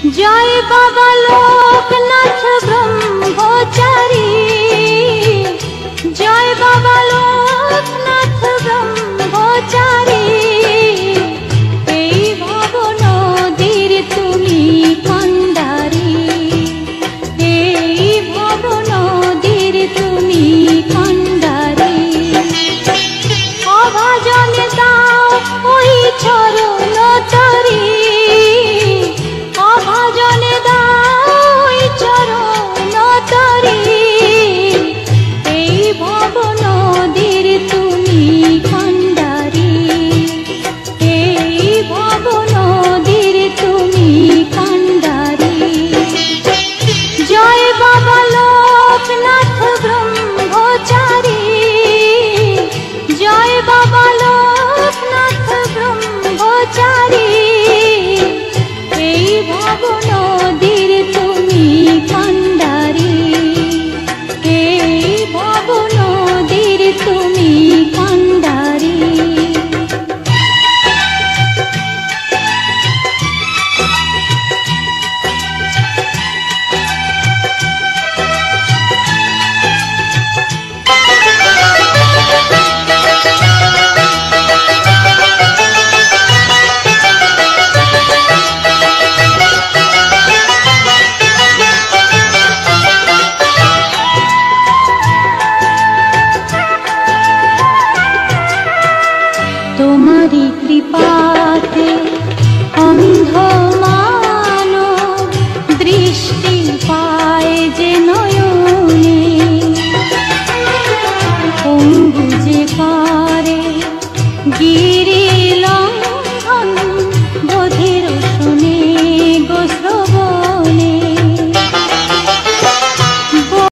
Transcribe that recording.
जय बाबा लोकनाथ ब्रह्मचारी, जय बाबा लोकनाथ ब्रह्मचारी। এই ভব নদীর তুমি কান্ডারি, এই ভব নদীর তুমি কান্ডারি। অভাজনে দাও ওই চরণ তরি, অভাজনে দাও ওই চরণ তরি। এই ভব নদীর তুমি কান্ডারি, এই ভব নদীর তুমি কান্ডারি। জয় বাবা লোকনাথ ব্রহ্মচারী, জয় বাবা লোকনাথ ব্রহ্মচারী। এই ভব নদী